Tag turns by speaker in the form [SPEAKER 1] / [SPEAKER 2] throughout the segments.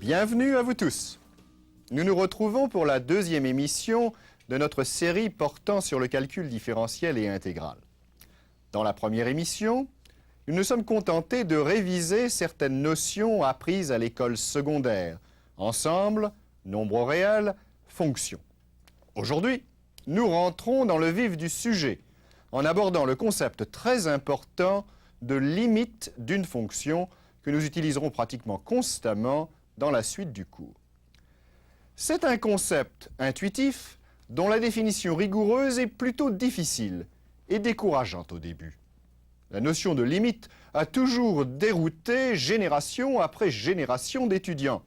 [SPEAKER 1] Bienvenue à vous tous. Nous nous retrouvons pour la deuxième émission de notre série portant sur le calcul différentiel et intégral. Dans la première émission, nous nous sommes contentés de réviser certaines notions apprises à l'école secondaire. Ensemble, nombre réel, fonction. Aujourd'hui, nous rentrons dans le vif du sujet en abordant le concept très important de limite d'une fonction que nous utiliserons pratiquement constamment dans la suite du cours. C'est un concept intuitif dont la définition rigoureuse est plutôt difficile et décourageante au début. La notion de limite a toujours dérouté génération après génération d'étudiants.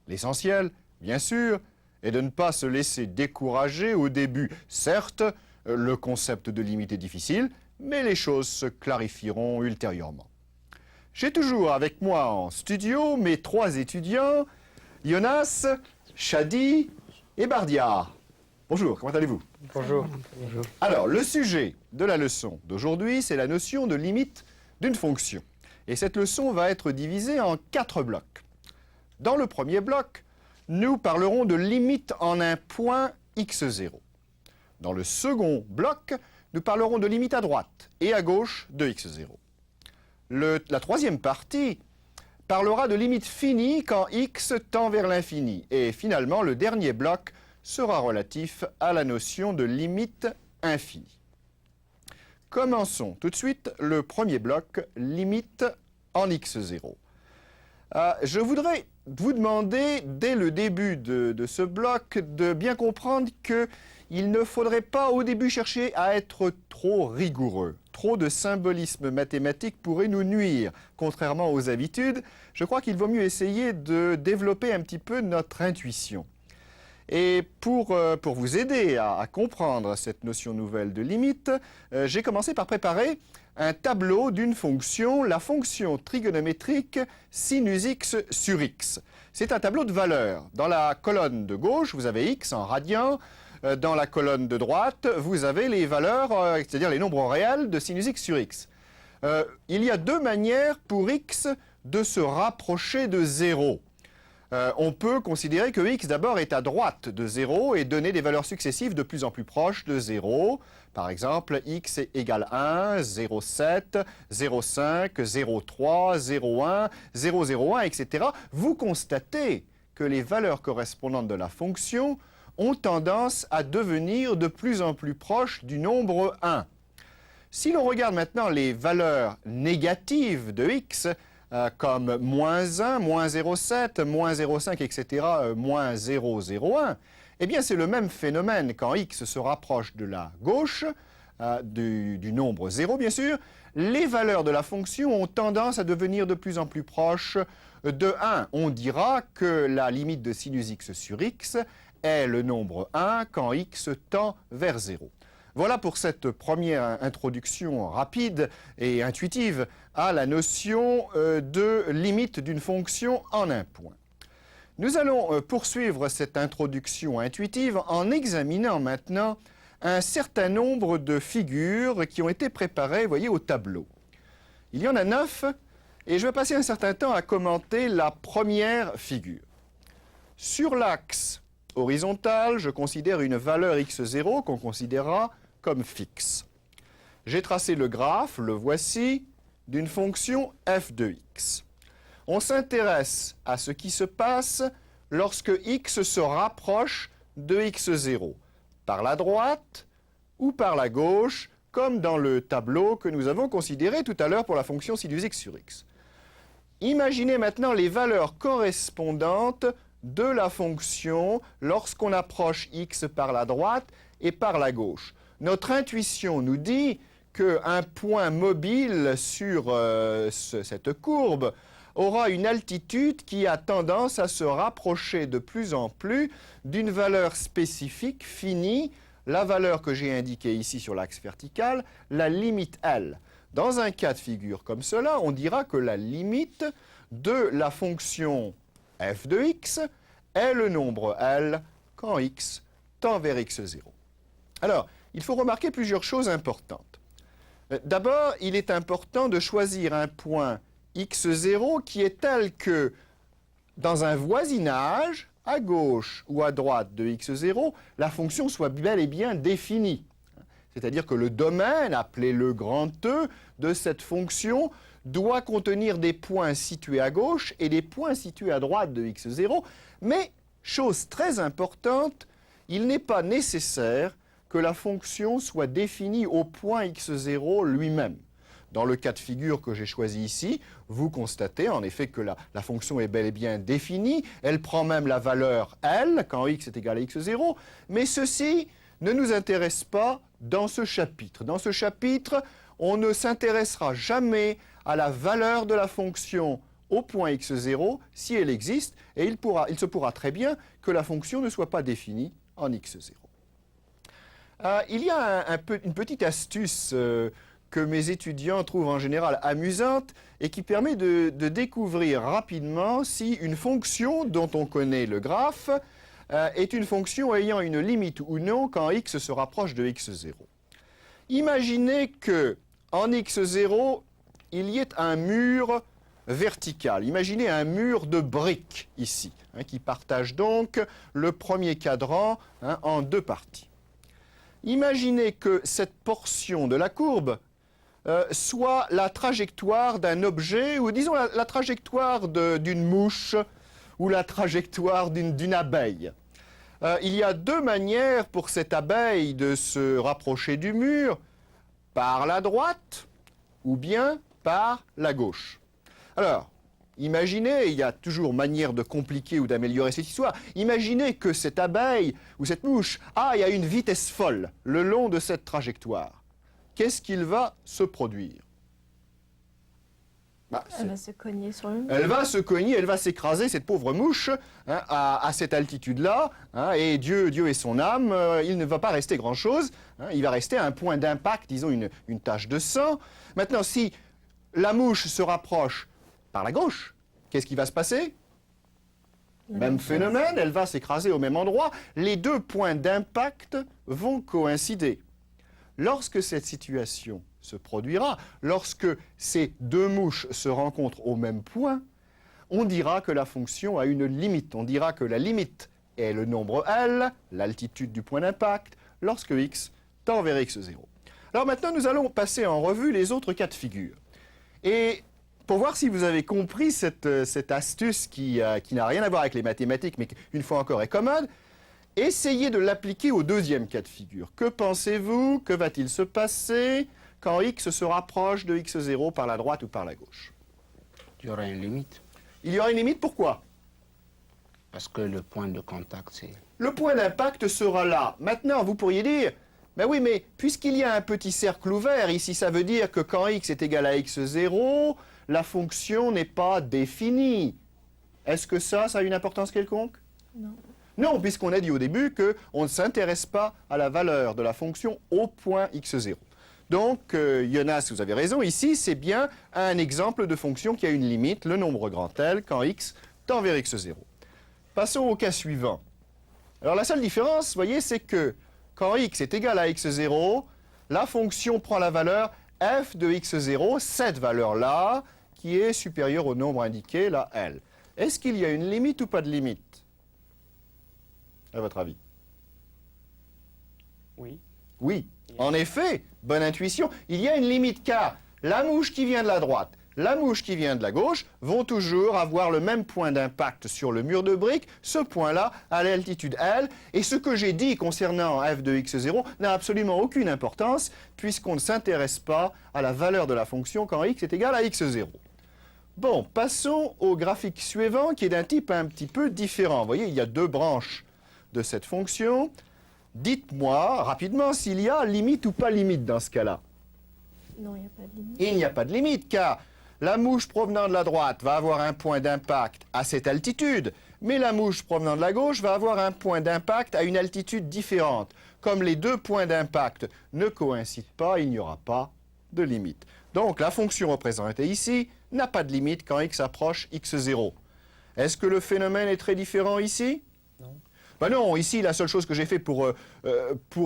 [SPEAKER 1] L'essentiel, bien sûr, est de ne pas se laisser décourager au début. Certes, le concept de limite est difficile, mais les choses se clarifieront ultérieurement. J'ai toujours avec moi en studio mes trois étudiants, Jonas, Shadi et Bardia. Bonjour, comment allez-vous?
[SPEAKER 2] Bonjour. Bonjour.
[SPEAKER 1] Alors, le sujet de la leçon d'aujourd'hui, c'est la notion de limite d'une fonction. Et cette leçon va être divisée en 4 blocs. Dans le premier bloc, nous parlerons de limite en un point x0. Dans le second bloc, nous parlerons de limite à droite et à gauche de x0. La troisième partie parlera de limite finie quand x tend vers l'infini. Et finalement, le dernier bloc sera relatif à la notion de limite infinie. Commençons tout de suite le premier bloc, limite en x0. Je voudrais vous demander, dès le début de ce bloc, de bien comprendre qu'il ne faudrait pas au début chercher à être trop rigoureux. Trop de symbolisme mathématique pourrait nous nuire. Contrairement aux habitudes, je crois qu'il vaut mieux essayer de développer un petit peu notre intuition. Et pour vous aider à comprendre cette notion nouvelle de limite, j'ai commencé par préparer un tableau d'une fonction, la fonction trigonométrique sinus x sur x. C'est un tableau de valeurs. Dans la colonne de gauche, vous avez x en radians. Dans la colonne de droite, vous avez les valeurs, c'est-à-dire les nombres réels de sinus x sur x. Il y a deux manières pour x de se rapprocher de 0. On peut considérer que x d'abord est à droite de 0 et donner des valeurs successives de plus en plus proches de 0. Par exemple, x égale 1, 0,7, 0,5, 0,3, 0,1, 0,01, etc. Vous constatez que les valeurs correspondantes de la fonction ont tendance à devenir de plus en plus proches du nombre 1. Si l'on regarde maintenant les valeurs négatives de x, comme moins 1, moins 0,7, moins 0,5, etc., moins 0,01, eh bien c'est le même phénomène quand x se rapproche de la gauche, du nombre 0 bien sûr, les valeurs de la fonction ont tendance à devenir de plus en plus proches de 1. On dira que la limite de sinus x sur x est le nombre 1 quand x tend vers 0. Voilà pour cette première introduction rapide et intuitive à la notion de limite d'une fonction en un point. Nous allons poursuivre cette introduction intuitive en examinant maintenant un certain nombre de figures qui ont été préparées, vous voyez, au tableau. Il y en a 9 et je vais passer un certain temps à commenter la première figure. Sur l'axe horizontal, je considère une valeur x0 qu'on considérera comme fixe. J'ai tracé le graphe, le voici, d'une fonction f de x. On s'intéresse à ce qui se passe lorsque x se rapproche de x0, par la droite ou par la gauche, comme dans le tableau que nous avons considéré tout à l'heure pour la fonction sinus x sur x. Imaginez maintenant les valeurs correspondantes de la fonction lorsqu'on approche x par la droite et par la gauche. Notre intuition nous dit qu'un point mobile sur cette courbe aura une altitude qui a tendance à se rapprocher de plus en plus d'une valeur spécifique finie, la valeur que j'ai indiquée ici sur l'axe vertical, la limite L. Dans un cas de figure comme cela, on dira que la limite de la fonction f de x est le nombre L quand x tend vers x0. Alors, il faut remarquer plusieurs choses importantes. D'abord, il est important de choisir un point x0 qui est tel que dans un voisinage, à gauche ou à droite de x0, la fonction soit bel et bien définie. C'est-à-dire que le domaine, appelé le grand E, de cette fonction doit contenir des points situés à gauche et des points situés à droite de x0. Mais, chose très importante, il n'est pas nécessaire que la fonction soit définie au point x0 lui-même. Dans le cas de figure que j'ai choisi ici, vous constatez en effet que la fonction est bel et bien définie. Elle prend même la valeur L quand x est égal à x0. Mais ceci ne nous intéresse pas dans ce chapitre. Dans ce chapitre, on ne s'intéressera jamais à la valeur de la fonction au point x0 si elle existe. Et il se pourra très bien que la fonction ne soit pas définie en x0. Il y a une petite astuce que mes étudiants trouvent en général amusante et qui permet de découvrir rapidement si une fonction dont on connaît le graphe est une fonction ayant une limite ou non quand x se rapproche de x0. Imaginez qu'en x0, il y ait un mur vertical. Imaginez un mur de briques ici, qui partage donc le premier cadran en deux parties. Imaginez que cette portion de la courbe soit la trajectoire d'un objet, ou disons la trajectoire d'une mouche, ou la trajectoire d'une abeille. Il y a deux manières pour cette abeille de se rapprocher du mur, par la droite ou bien par la gauche. Alors, imaginez, il y a toujours manière de compliquer ou d'améliorer cette histoire, imaginez que cette abeille ou cette mouche aille à une vitesse folle le long de cette trajectoire. Qu'est-ce qu'il va se produire?
[SPEAKER 2] Elle va se cogner sur le mur.
[SPEAKER 1] Elle va se cogner, elle va s'écraser, cette pauvre mouche, à cette altitude-là, et Dieu et son âme, il ne va pas rester grand-chose, il va rester un point d'impact, disons une tache de sang. Maintenant, si la mouche se rapproche par la gauche, qu'est-ce qui va se passer? Même phénomène, elle va s'écraser au même endroit, les deux points d'impact vont coïncider. Lorsque cette situation se produira, lorsque ces deux mouches se rencontrent au même point, on dira que la fonction a une limite. On dira que la limite est le nombre L, l'altitude du point d'impact, lorsque x tend vers x0. Alors maintenant, nous allons passer en revue les autres cas de figure. Et pour voir si vous avez compris cette astuce qui n'a rien à voir avec les mathématiques, mais qui, une fois encore, est commode, essayez de l'appliquer au deuxième cas de figure. Que pensez-vous? Que va-t-il se passer quand x se rapproche de x0 par la droite ou par la gauche?
[SPEAKER 3] Il y aura une limite.
[SPEAKER 1] Il y aura une limite, pourquoi?
[SPEAKER 3] Parce que le point de contact, c'est...
[SPEAKER 1] Le point d'impact sera là. Maintenant, vous pourriez dire, ben oui, mais puisqu'il y a un petit cercle ouvert, ici, ça veut dire que quand x est égal à x0, la fonction n'est pas définie. Est-ce que ça a une importance quelconque?
[SPEAKER 2] Non.
[SPEAKER 1] Non, puisqu'on a dit au début qu'on ne s'intéresse pas à la valeur de la fonction au point x0. Donc, Jonas, vous avez raison, ici, c'est bien un exemple de fonction qui a une limite, le nombre grand L, quand x tend vers x0. Passons au cas suivant. Alors, la seule différence, vous voyez, c'est que quand x est égal à x0, la fonction prend la valeur f de x0, cette valeur-là, qui est supérieure au nombre indiqué, la L. Est-ce qu'il y a une limite ou pas de limite? À votre avis?
[SPEAKER 4] Oui.
[SPEAKER 1] Oui. En effet, bonne intuition, il y a une limite car la mouche qui vient de la droite, la mouche qui vient de la gauche vont toujours avoir le même point d'impact sur le mur de briques, ce point-là à l'altitude L. Et ce que j'ai dit concernant f de x0 n'a absolument aucune importance puisqu'on ne s'intéresse pas à la valeur de la fonction quand x est égal à x0. Bon, passons au graphique suivant qui est d'un type un petit peu différent. Vous voyez, il y a deux branches de cette fonction. Dites-moi rapidement s'il y a limite ou pas limite dans ce cas-là.
[SPEAKER 2] Non, il n'y a pas de limite.
[SPEAKER 1] Il n'y a pas de limite car la mouche provenant de la droite va avoir un point d'impact à cette altitude, mais la mouche provenant de la gauche va avoir un point d'impact à une altitude différente. Comme les deux points d'impact ne coïncident pas, il n'y aura pas de limite. Donc la fonction représentée ici n'a pas de limite quand x approche x0. Est-ce que le phénomène est très différent ici?
[SPEAKER 4] Non.
[SPEAKER 1] Ben non, ici, la seule chose que j'ai fait pour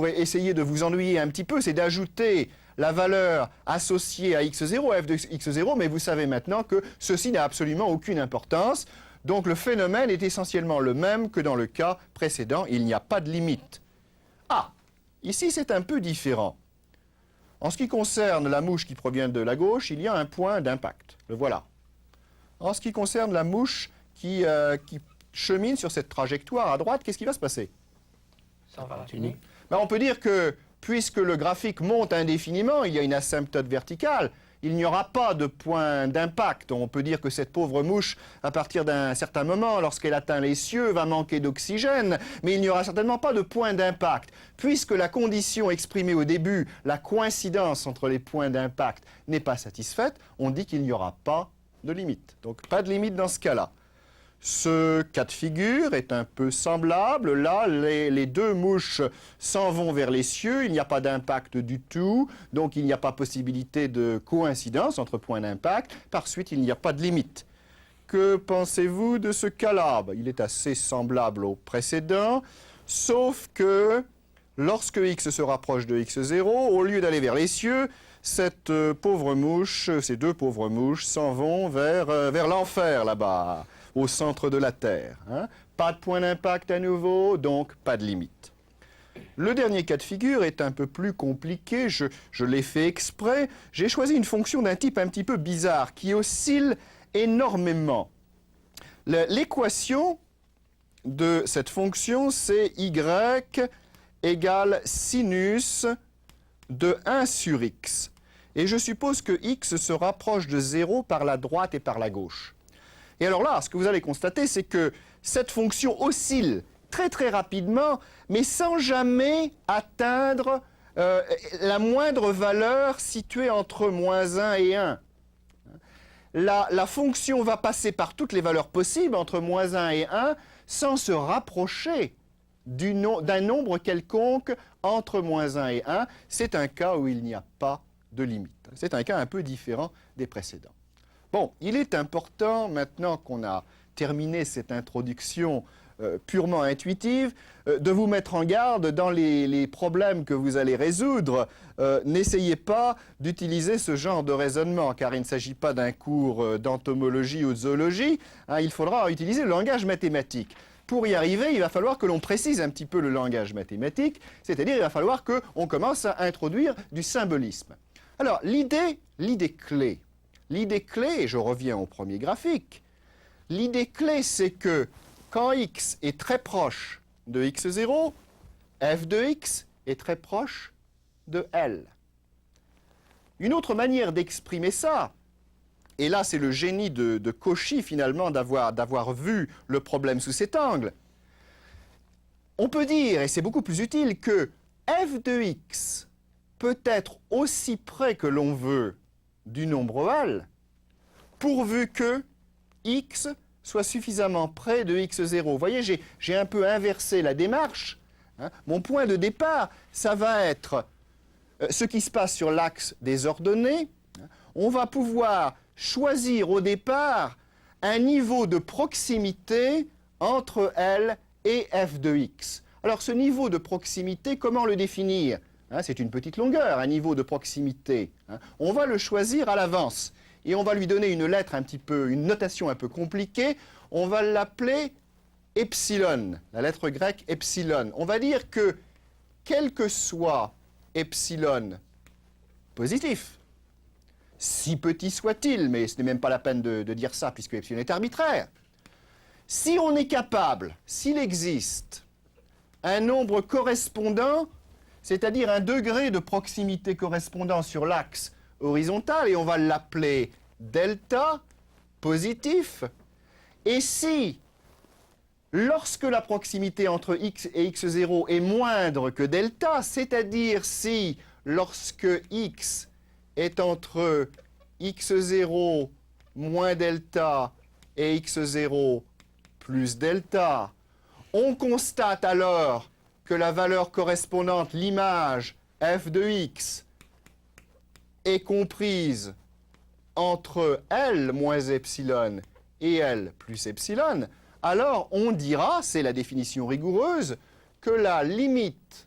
[SPEAKER 1] essayer de vous ennuyer un petit peu, c'est d'ajouter la valeur associée à x0, f de x0, mais vous savez maintenant que ceci n'a absolument aucune importance. Donc le phénomène est essentiellement le même que dans le cas précédent, il n'y a pas de limite. Ah, ici c'est un peu différent. En ce qui concerne la mouche qui provient de la gauche, il y a un point d'impact. Le voilà. En ce qui concerne la mouche qui chemine sur cette trajectoire à droite, qu'est-ce qui va se passer?
[SPEAKER 3] Ça continue.
[SPEAKER 1] Ben, on peut dire que, puisque le graphique monte indéfiniment, il y a une asymptote verticale, il n'y aura pas de point d'impact. On peut dire que cette pauvre mouche, à partir d'un certain moment, lorsqu'elle atteint les cieux, va manquer d'oxygène, mais il n'y aura certainement pas de point d'impact. Puisque la condition exprimée au début, la coïncidence entre les points d'impact, n'est pas satisfaite, on dit qu'il n'y aura pas de limite. Donc pas de limite dans ce cas-là. Ce cas de figure est un peu semblable. Là, les deux mouches s'en vont vers les cieux, il n'y a pas d'impact du tout, donc il n'y a pas possibilité de coïncidence entre points d'impact. Par suite, il n'y a pas de limite. Que pensez-vous de ce cas-là? Il est assez semblable au précédent, sauf que lorsque x se rapproche de x0, au lieu d'aller vers les cieux, cette pauvre mouche, ces deux pauvres mouches s'en vont vers l'enfer là-bas, au centre de la Terre. Hein. Pas de point d'impact à nouveau, donc pas de limite. Le dernier cas de figure est un peu plus compliqué, je l'ai fait exprès. J'ai choisi une fonction d'un type un petit peu bizarre, qui oscille énormément. L'équation de cette fonction, c'est y égale sinus de 1 sur x. Et je suppose que x se rapproche de 0 par la droite et par la gauche. Et alors là, ce que vous allez constater, c'est que cette fonction oscille très très rapidement, mais sans jamais atteindre la moindre valeur située entre -1 et 1. La fonction va passer par toutes les valeurs possibles entre -1 et 1 sans se rapprocher d'un nombre quelconque entre -1 et 1. C'est un cas où il n'y a pas de limite. C'est un cas un peu différent des précédents. Bon, il est important, maintenant qu'on a terminé cette introduction purement intuitive, de vous mettre en garde dans les problèmes que vous allez résoudre. N'essayez pas d'utiliser ce genre de raisonnement, car il ne s'agit pas d'un cours d'entomologie ou de zoologie. Hein, il faudra utiliser le langage mathématique. Pour y arriver, il va falloir que l'on précise un petit peu le langage mathématique, c'est-à-dire il va falloir qu'on commence à introduire du symbolisme. Alors, l'idée clé, et je reviens au premier graphique, l'idée clé, c'est que quand x est très proche de x0, f de x est très proche de L. Une autre manière d'exprimer ça, et là c'est le génie de Cauchy finalement d'avoir vu le problème sous cet angle, on peut dire, et c'est beaucoup plus utile, que f de x peut être aussi près que l'on veut du nombre L, pourvu que x soit suffisamment près de x0. Vous voyez, j'ai un peu inversé la démarche. Hein. Mon point de départ, ça va être ce qui se passe sur l'axe des ordonnées. On va pouvoir choisir au départ un niveau de proximité entre L et f de x. Alors ce niveau de proximité, comment le définir? Hein, c'est une petite longueur, un niveau de proximité. Hein. On va le choisir à l'avance. Et on va lui donner une lettre une notation un peu compliquée. On va l'appeler epsilon, la lettre grecque epsilon. On va dire que, quel que soit epsilon positif, si petit soit-il, mais ce n'est même pas la peine de dire ça puisque epsilon est arbitraire, si on est capable, s'il existe un nombre correspondant, c'est-à-dire un degré de proximité correspondant sur l'axe horizontal, et on va l'appeler delta positif. Et si, lorsque la proximité entre x et x0 est moindre que delta, c'est-à-dire si, lorsque x est entre x0 moins delta et x0 plus delta, on constate alors que la valeur correspondante, l'image f de x, est comprise entre L moins epsilon et L plus epsilon, alors on dira, c'est la définition rigoureuse, que la limite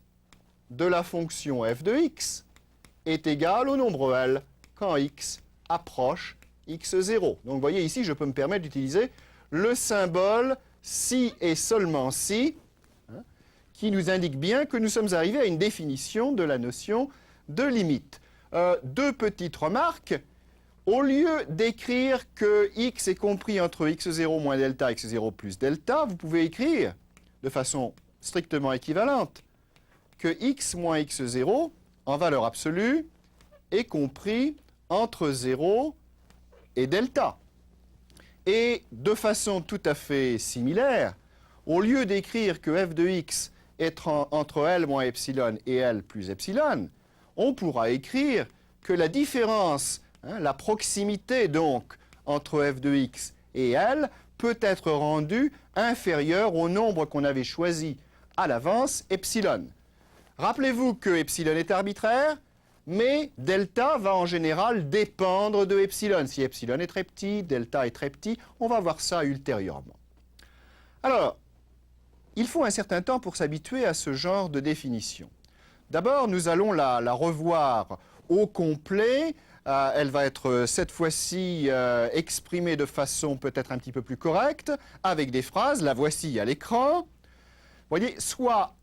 [SPEAKER 1] de la fonction f de x est égale au nombre L quand x approche x0. Donc vous voyez ici, je peux me permettre d'utiliser le symbole si et seulement si, qui nous indique bien que nous sommes arrivés à une définition de la notion de limite. Deux petites remarques. Au lieu d'écrire que x est compris entre x0 moins delta et x0 plus delta, vous pouvez écrire de façon strictement équivalente que x moins x0 en valeur absolue est compris entre 0 et delta. Et de façon tout à fait similaire, au lieu d'écrire que f de x est entre L moins epsilon et L plus epsilon, on pourra écrire que la différence, la proximité donc entre f de x et L peut être rendue inférieure au nombre qu'on avait choisi à l'avance, epsilon. Rappelez-vous que epsilon est arbitraire, mais delta va en général dépendre de epsilon. Si epsilon est très petit, delta est très petit, on va voir ça ultérieurement. Alors, il faut un certain temps pour s'habituer à ce genre de définition. D'abord, nous allons la revoir au complet. Elle va être cette fois-ci exprimée de façon peut-être un petit peu plus correcte, avec des phrases. La voici à l'écran. Vous voyez, soit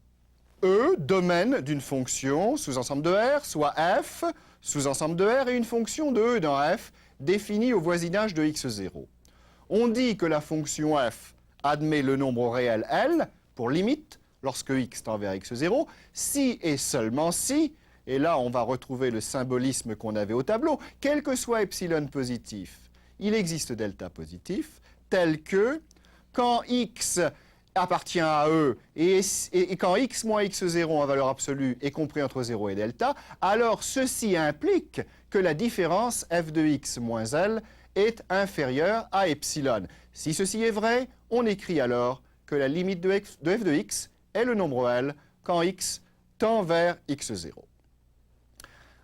[SPEAKER 1] E, domaine d'une fonction, sous-ensemble de R, soit F, sous-ensemble de R, et une fonction de E dans F, définie au voisinage de x0. On dit que la fonction F admet le nombre réel L, pour limite, lorsque x tend vers x0, si et seulement si, et là on va retrouver le symbolisme qu'on avait au tableau, quel que soit epsilon positif, il existe delta positif, tel que quand x appartient à E, et quand x moins x0 en valeur absolue est compris entre 0 et delta, alors ceci implique que la différence f de x moins L est inférieure à epsilon. Si ceci est vrai, on écrit alors que la limite de f de x est le nombre L quand x tend vers x0.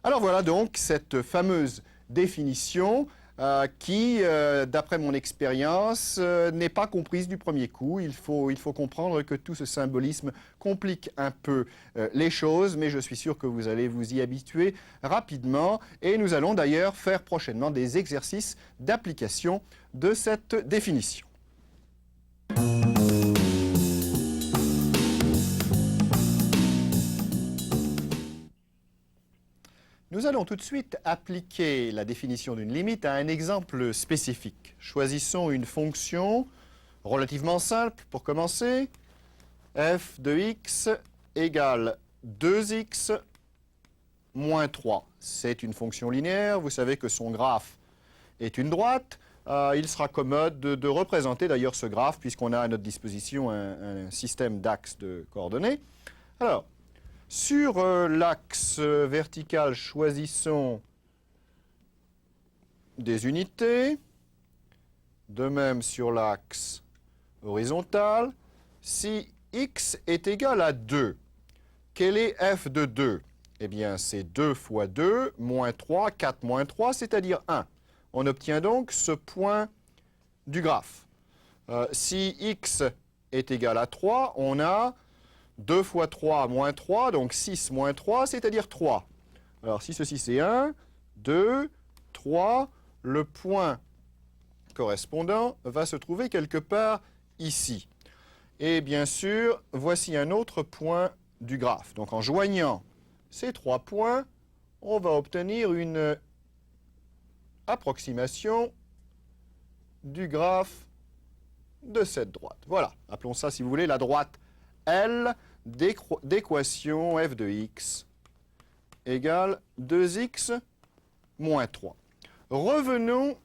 [SPEAKER 1] Alors voilà donc cette fameuse définition qui, d'après mon expérience, n'est pas comprise du premier coup. Il faut comprendre que tout ce symbolisme complique un peu les choses, mais je suis sûr que vous allez vous y habituer rapidement. Et nous allons d'ailleurs faire prochainement des exercices d'application de cette définition. Nous allons tout de suite appliquer la définition d'une limite à un exemple spécifique. Choisissons une fonction relativement simple pour commencer. F de x égale 2x moins 3. C'est une fonction linéaire. Vous savez que son graphe est une droite. Il sera commode de représenter d'ailleurs ce graphe puisqu'on a à notre disposition un système d'axes de coordonnées. Alors, sur l'axe vertical, choisissons des unités. De même sur l'axe horizontal. Si x est égal à 2, quel est f de 2? Eh bien, c'est 2 fois 2, moins 3, 4 moins 3, c'est-à-dire 1. On obtient donc ce point du graphe. Si x est égal à 3, on a 2 fois 3 moins 3, donc 6 moins 3, c'est-à-dire 3. Alors si ceci c'est 1, 2, 3, le point correspondant va se trouver quelque part ici. Et bien sûr, voici un autre point du graphe. Donc en joignant ces 3 points, on va obtenir une approximation du graphe de cette droite. Voilà, appelons ça si vous voulez la droite L d'équation f de x égale 2x moins 3. Revenons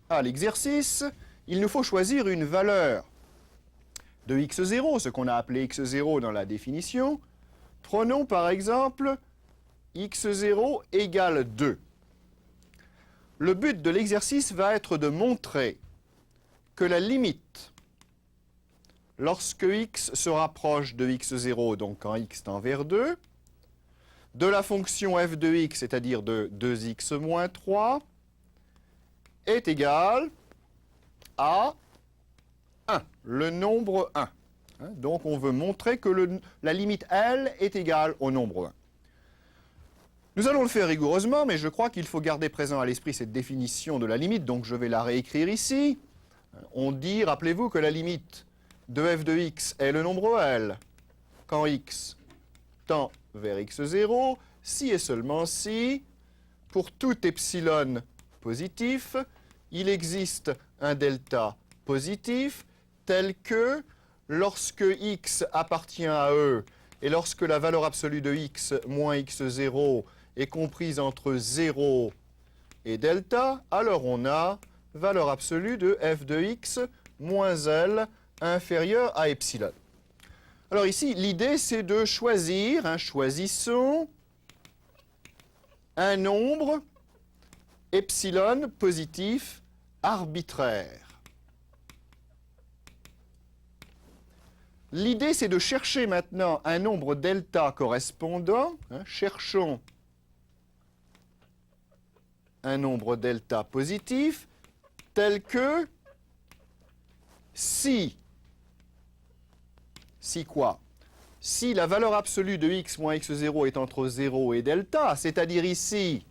[SPEAKER 1] à l'exercice. Il nous faut choisir une valeur de x0, ce qu'on a appelé x0 dans la définition. Prenons par exemple x0 égale 2. Le but de l'exercice va être de montrer que la limite lorsque x se rapproche de x0, donc quand x tend vers 2, de la fonction f de x, c'est-à-dire de 2x moins 3, est égale à 1, le nombre 1. Donc on veut montrer que la limite L est égale au nombre 1. Nous allons le faire rigoureusement, mais je crois qu'il faut garder présent à l'esprit cette définition de la limite, donc je vais la réécrire ici. On dit, rappelez-vous, que la limite de f de x est le nombre L quand x tend vers x0, si et seulement si, pour tout epsilon positif, il existe un delta positif tel que lorsque x appartient à E et lorsque la valeur absolue de x moins x0 est comprise entre 0 et delta, alors on a valeur absolue de f de x moins L inférieure à epsilon. Alors ici, l'idée c'est de choisir, choisissons un nombre epsilon positif arbitraire. L'idée, c'est de chercher maintenant un nombre delta correspondant. Cherchons un nombre delta positif tel que si quoi? Si la valeur absolue de x moins x0 est entre 0 et delta, c'est-à-dire ici,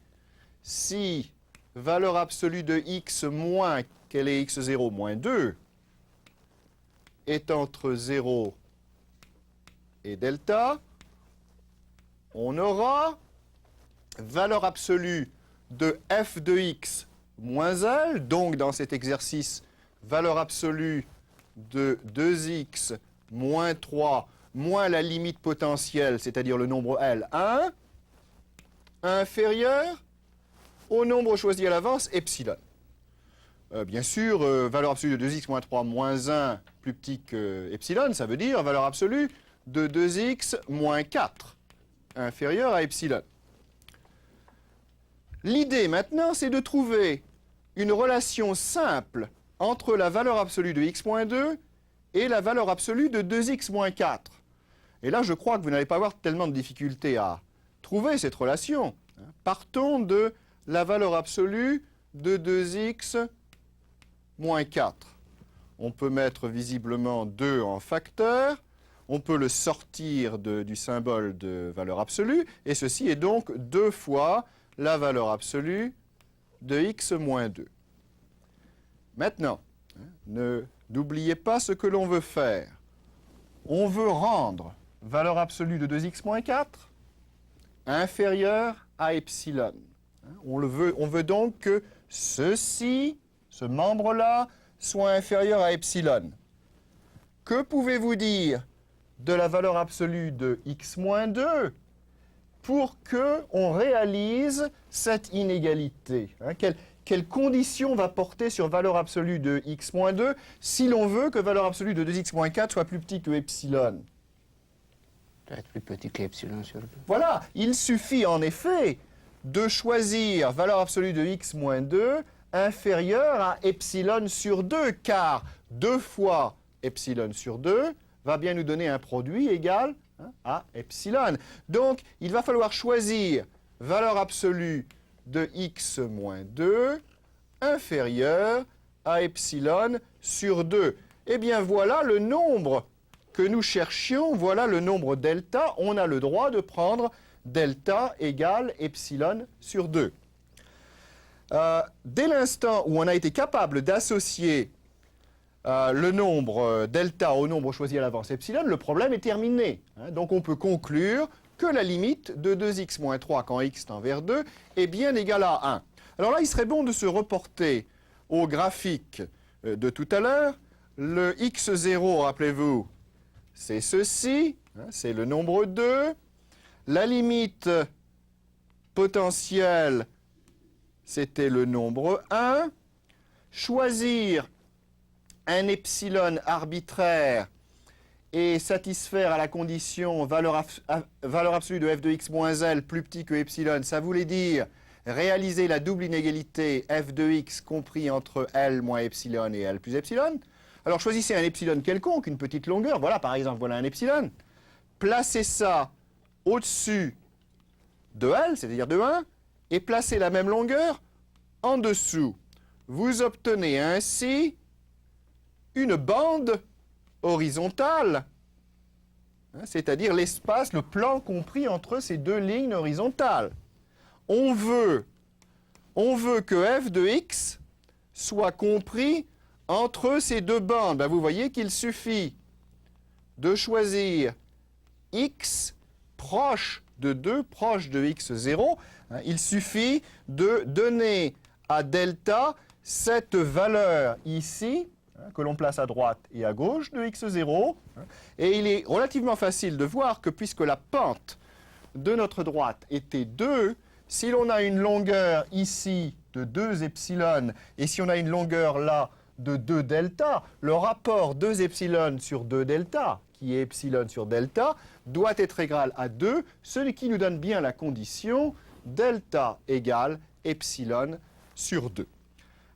[SPEAKER 1] si valeur absolue de x moins, quelle est x0 moins 2, est entre 0 et delta, on aura valeur absolue de f de x moins L, donc dans cet exercice, valeur absolue de 2x moins 3 moins la limite potentielle, c'est-à-dire le nombre L, 1, inférieur au nombre choisi à l'avance, epsilon. Bien sûr, valeur absolue de 2x moins 3 moins 1 plus petit que epsilon, ça veut dire valeur absolue de 2x moins 4, inférieure à epsilon. L'idée maintenant, c'est de trouver une relation simple entre la valeur absolue de x moins 2 et la valeur absolue de 2x moins 4. Et là, je crois que vous n'allez pas avoir tellement de difficultés à trouver cette relation. Partons de la valeur absolue de 2x moins 4. On peut mettre visiblement 2 en facteur, on peut le sortir du symbole de valeur absolue, et ceci est donc 2 fois la valeur absolue de x moins 2. Maintenant, n'oubliez pas ce que l'on veut faire. On veut rendre valeur absolue de 2x moins 4 inférieure à epsilon. On veut donc que ceci, ce membre-là, soit inférieur à epsilon. Que pouvez-vous dire de la valeur absolue de x moins 2 pour qu'on réalise cette inégalité? Quelle condition va porter sur valeur absolue de x moins 2 si l'on veut que valeur absolue de 2x moins 4 soit plus petit que epsilon?
[SPEAKER 3] Doit être plus petit que epsilon sur 2.
[SPEAKER 1] Voilà, il suffit en effet de choisir valeur absolue de x moins 2 inférieure à epsilon sur 2, car 2 fois epsilon sur 2 va bien nous donner un produit égal à epsilon. Donc, il va falloir choisir valeur absolue de x moins 2 inférieure à epsilon sur 2. Eh bien, voilà le nombre que nous cherchions, voilà le nombre delta. On a le droit de prendre delta égale epsilon sur 2. Dès l'instant où on a été capable d'associer le nombre delta au nombre choisi à l'avance epsilon, le problème est terminé. Donc on peut conclure que la limite de 2x moins 3 quand x tend vers 2 est bien égale à 1. Alors là, il serait bon de se reporter au graphique de tout à l'heure. Le x0, rappelez-vous, c'est ceci, c'est le nombre 2. La limite potentielle, c'était le nombre 1. Choisir un epsilon arbitraire et satisfaire à la condition valeur absolue de f de x moins L plus petit que epsilon, ça voulait dire réaliser la double inégalité f de x compris entre L moins epsilon et L plus epsilon. Alors choisissez un epsilon quelconque, une petite longueur, voilà par exemple, voilà un epsilon. Placez ça au-dessus de L, c'est-à-dire de 1, et placez la même longueur en dessous. Vous obtenez ainsi une bande horizontale, c'est-à-dire l'espace, le plan compris entre ces deux lignes horizontales. On veut que f de x soit compris entre ces deux bandes, ben vous voyez qu'il suffit de choisir x proche de 2, proche de x0. Il suffit de donner à delta cette valeur ici, que l'on place à droite et à gauche de x0. Et il est relativement facile de voir que puisque la pente de notre droite était 2, si l'on a une longueur ici de 2 epsilon, et si on a une longueur là de 2 delta, le rapport 2 epsilon sur 2 delta, qui est epsilon sur delta, doit être égal à 2, ce qui nous donne bien la condition delta égale epsilon sur 2.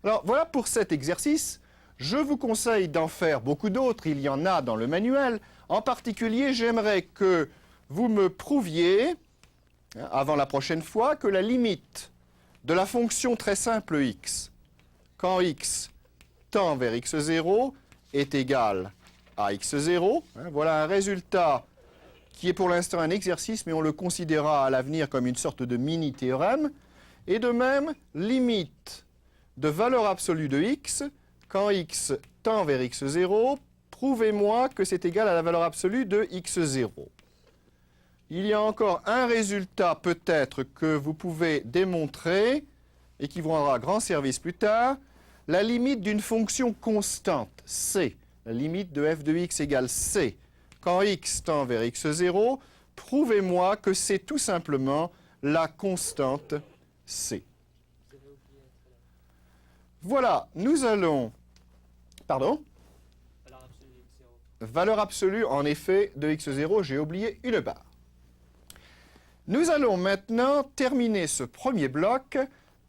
[SPEAKER 1] Alors voilà pour cet exercice. Je vous conseille d'en faire beaucoup d'autres, il y en a dans le manuel. En particulier, j'aimerais que vous me prouviez, avant la prochaine fois, que la limite de la fonction très simple x, quand x tend vers x0, est égale à x0. Voilà un résultat qui est pour l'instant un exercice, mais on le considérera à l'avenir comme une sorte de mini-théorème. Et de même, limite de valeur absolue de x, quand x tend vers x0, prouvez-moi que c'est égal à la valeur absolue de x0. Il y a encore un résultat peut-être que vous pouvez démontrer et qui vous rendra grand service plus tard, la limite d'une fonction constante, c, la limite de f de x égale c. Quand x tend vers x0, prouvez-moi que c'est tout simplement la constante c. Voilà, nous allons... Pardon ? Valeur absolue, en effet, de x0, j'ai oublié une barre. Nous allons maintenant terminer ce premier bloc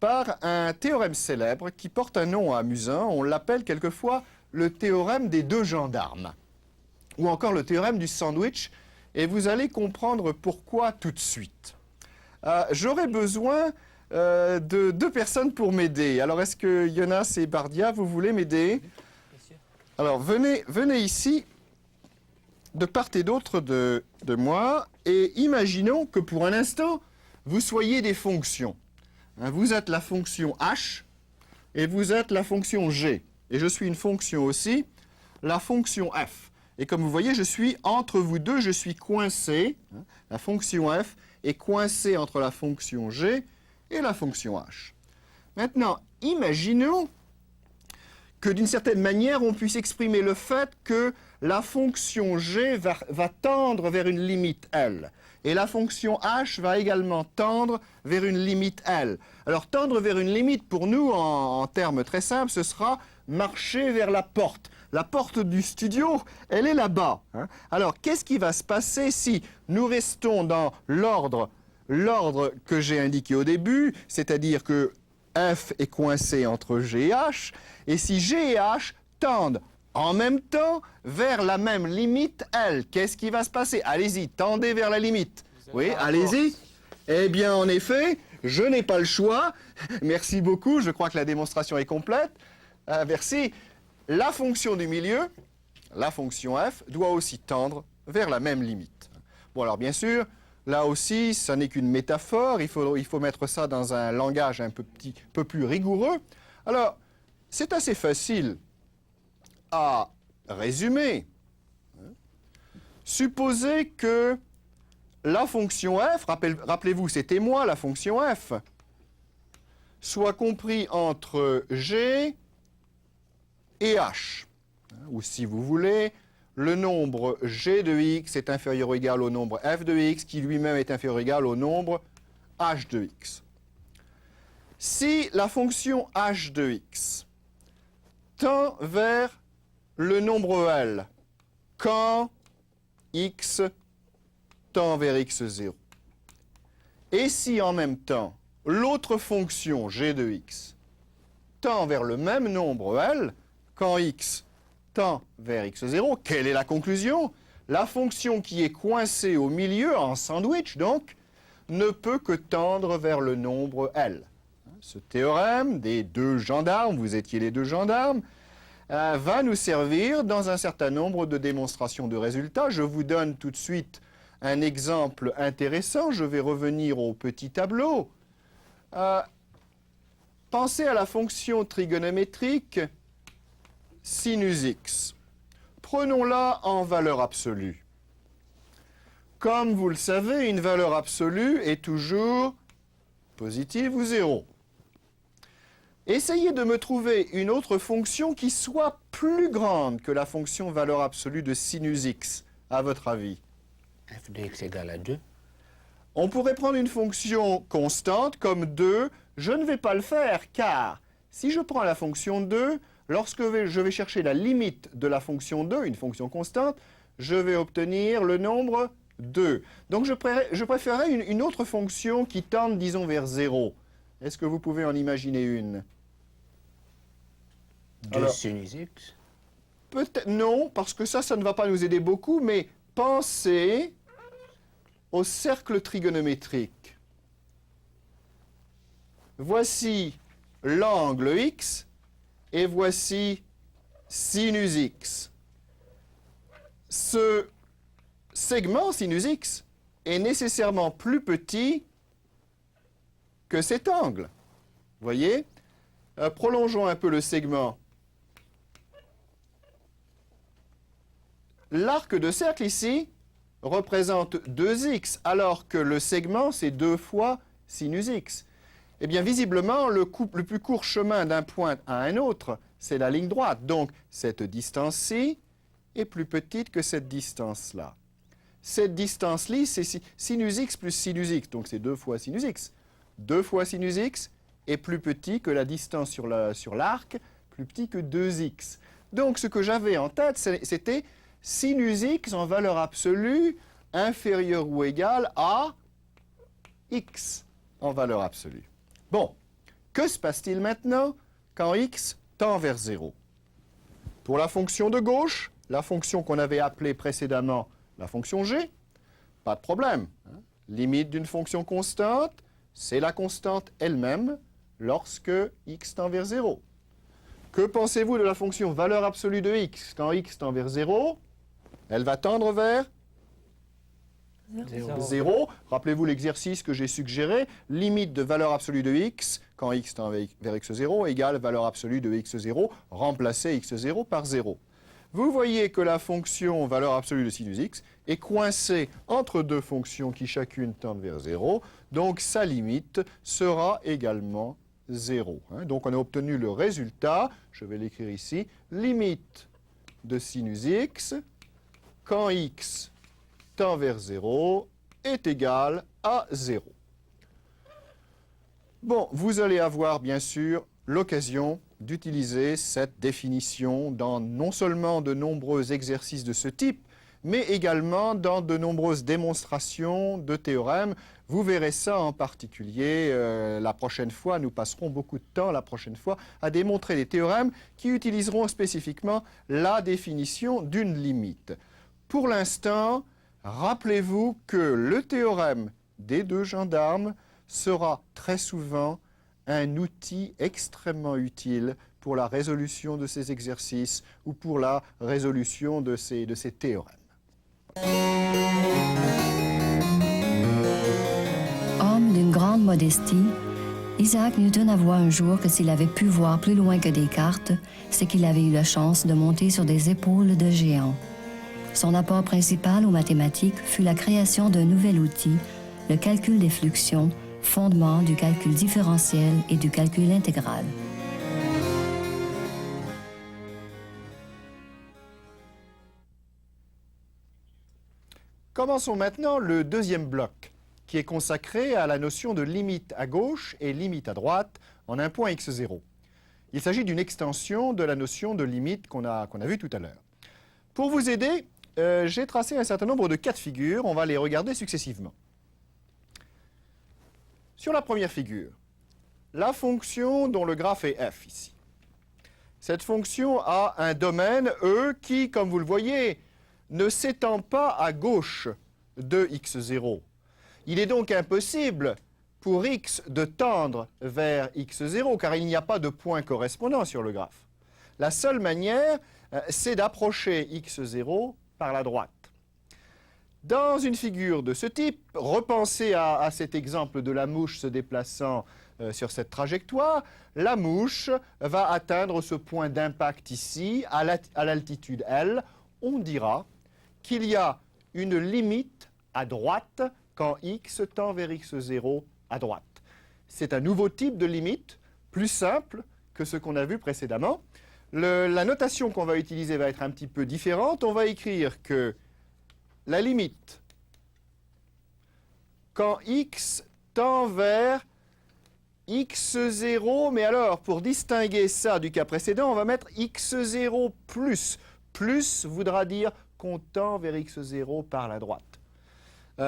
[SPEAKER 1] par un théorème célèbre qui porte un nom amusant. On l'appelle quelquefois le théorème des deux gendarmes, ou encore le théorème du sandwich, et vous allez comprendre pourquoi tout de suite. J'aurai besoin de 2 personnes pour m'aider. Alors, est-ce que Jonas et Bardia, vous voulez m'aider? Alors, venez ici, de part et d'autre de moi, et imaginons que pour un instant, vous soyez des fonctions. Vous êtes la fonction h, et vous êtes la fonction g. Et je suis une fonction aussi, la fonction f. Et comme vous voyez, je suis entre vous deux, je suis coincé. La fonction f est coincée entre la fonction g et la fonction h. Maintenant, imaginons que d'une certaine manière, on puisse exprimer le fait que la fonction g va tendre vers une limite L. Et la fonction h va également tendre vers une limite L. Alors, tendre vers une limite, pour nous, en termes très simples, ce sera marcher vers la porte. La porte du studio, elle est là-bas. Alors, qu'est-ce qui va se passer si nous restons dans l'ordre que j'ai indiqué au début, c'est-à-dire que f est coincé entre g et h, et si g et h tendent en même temps vers la même limite L, qu'est-ce qui va se passer? Allez-y, tendez vers la limite. Oui, allez-y. Eh bien, en effet, je n'ai pas le choix. Merci beaucoup, je crois que la démonstration est complète. Merci. La fonction du milieu, la fonction f, doit aussi tendre vers la même limite. Bon, alors bien sûr, là aussi, ça n'est qu'une métaphore, il faut mettre ça dans un langage un peu plus rigoureux. Alors, c'est assez facile à résumer. Supposez que la fonction f, rappelez-vous, c'était moi la fonction f, soit compris entre g et h. Ou si vous voulez, le nombre g de x est inférieur ou égal au nombre f de x, qui lui-même est inférieur ou égal au nombre h de x. Si la fonction h de x tend vers le nombre L quand x tend vers x0, et si en même temps l'autre fonction g de x tend vers le même nombre L quand x tend vers x0, quelle est la conclusion? La fonction qui est coincée au milieu, en sandwich donc, ne peut que tendre vers le nombre L. Ce théorème des deux gendarmes, vous étiez les deux gendarmes, va nous servir dans un certain nombre de démonstrations de résultats. Je vous donne tout de suite un exemple intéressant. Je vais revenir au petit tableau. Pensez à la fonction trigonométrique sinus x. Prenons-la en valeur absolue. Comme vous le savez, une valeur absolue est toujours positive ou 0. Essayez de me trouver une autre fonction qui soit plus grande que la fonction valeur absolue de sinus x, à votre avis.
[SPEAKER 3] f de x égale à 2.
[SPEAKER 1] On pourrait prendre une fonction constante comme 2. Je ne vais pas le faire car si je prends la fonction 2, lorsque je vais chercher la limite de la fonction 2, une fonction constante, je vais obtenir le nombre 2. Donc je préférerais une autre fonction qui tende, disons, vers 0. Est-ce que vous pouvez en imaginer une?
[SPEAKER 3] 2
[SPEAKER 1] Alors,
[SPEAKER 3] sinus x.
[SPEAKER 1] peut-être non, parce que ça ne va pas nous aider beaucoup, mais pensez au cercle trigonométrique. Voici l'angle x et voici sinus x. Ce segment sinus x est nécessairement plus petit que cet angle. Voyez? Prolongeons un peu le segment. L'arc de cercle ici représente 2x, alors que le segment, c'est 2 fois sinus x. Eh bien, visiblement, le plus court chemin d'un point à un autre, c'est la ligne droite. Donc, cette distance-ci est plus petite que cette distance-là. Cette distance-là, c'est sinus x plus sinus x, donc c'est 2 fois sinus x. 2 fois sinus x est plus petit que la distance sur l'arc, plus petit que 2x. Donc, ce que j'avais en tête, c'était sinus x en valeur absolue inférieure ou égale à x en valeur absolue. Bon, que se passe-t-il maintenant quand x tend vers 0? Pour la fonction de gauche, la fonction qu'on avait appelée précédemment la fonction g, pas de problème. Limite d'une fonction constante, c'est la constante elle-même lorsque x tend vers 0. Que pensez-vous de la fonction valeur absolue de x quand x tend vers 0? Elle va tendre vers 0. Rappelez-vous l'exercice que j'ai suggéré. Limite de valeur absolue de x, quand x tend vers x0, égale valeur absolue de x0. Remplacez x0 par 0. Vous voyez que la fonction valeur absolue de sinus x est coincée entre deux fonctions qui chacune tendent vers 0. Donc sa limite sera également 0. Donc on a obtenu le résultat, je vais l'écrire ici, limite de sinus x quand x tend vers 0 est égal à 0. Bon, vous allez avoir bien sûr l'occasion d'utiliser cette définition dans non seulement de nombreux exercices de ce type, mais également dans de nombreuses démonstrations de théorèmes. Vous verrez ça en particulier la prochaine fois. Nous passerons beaucoup de temps la prochaine fois à démontrer des théorèmes qui utiliseront spécifiquement la définition d'une limite. Pour l'instant, rappelez-vous que le théorème des deux gendarmes sera très souvent un outil extrêmement utile pour la résolution de ces exercices ou pour la résolution de ces théorèmes.
[SPEAKER 4] Homme d'une grande modestie, Isaac Newton avoua un jour que s'il avait pu voir plus loin que des cartes, c'est qu'il avait eu la chance de monter sur des épaules de géants. Son apport principal aux mathématiques fut la création d'un nouvel outil, le calcul des fluxions, fondement du calcul différentiel et du calcul intégral.
[SPEAKER 1] Commençons maintenant le deuxième bloc, qui est consacré à la notion de limite à gauche et limite à droite en un point x0. Il s'agit d'une extension de la notion de limite qu'on a vue tout à l'heure. Pour vous aider, j'ai tracé un certain nombre de cas de figure. On va les regarder successivement. Sur la première figure, la fonction dont le graphe est f ici. Cette fonction a un domaine E qui, comme vous le voyez, ne s'étend pas à gauche de x0. Il est donc impossible pour x de tendre vers x0 car il n'y a pas de point correspondant sur le graphe. La seule manière, c'est d'approcher x0 par la droite. Dans une figure de ce type, repensez à cet exemple de la mouche se déplaçant sur cette trajectoire, la mouche va atteindre ce point d'impact ici, à l'altitude L. On dira qu'il y a une limite à droite quand x tend vers x0 à droite. C'est un nouveau type de limite, plus simple que ce qu'on a vu précédemment. La notation qu'on va utiliser va être un petit peu différente. On va écrire que la limite quand x tend vers x0, mais alors, pour distinguer ça du cas précédent, on va mettre x0 plus. Plus voudra dire qu'on tend vers x0 par la droite.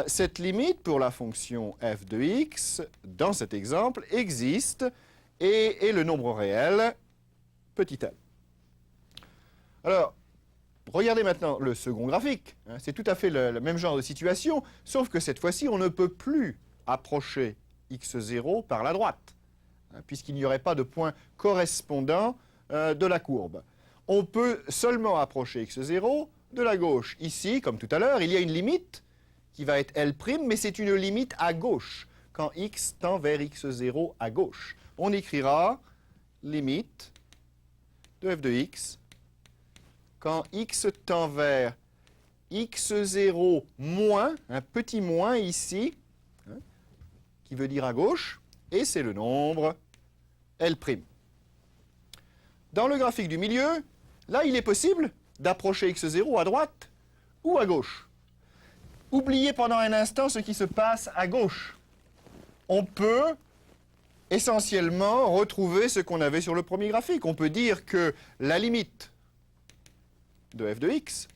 [SPEAKER 1] Cette limite pour la fonction f de x, dans cet exemple, existe et est le nombre réel petit l. Alors, regardez maintenant le second graphique. C'est tout à fait le même genre de situation, sauf que cette fois-ci, on ne peut plus approcher x0 par la droite, puisqu'il n'y aurait pas de point correspondant de la courbe. On peut seulement approcher x0 de la gauche. Ici, comme tout à l'heure, il y a une limite qui va être L', mais c'est une limite à gauche, quand x tend vers x0 à gauche. On écrira limite de f de x quand x tend vers x0 moins, un petit moins ici, qui veut dire à gauche, et c'est le nombre L'. Dans le graphique du milieu, là, il est possible d'approcher x0 à droite ou à gauche. Oubliez pendant un instant ce qui se passe à gauche. On peut essentiellement retrouver ce qu'on avait sur le premier graphique. On peut dire que la limite de f de x,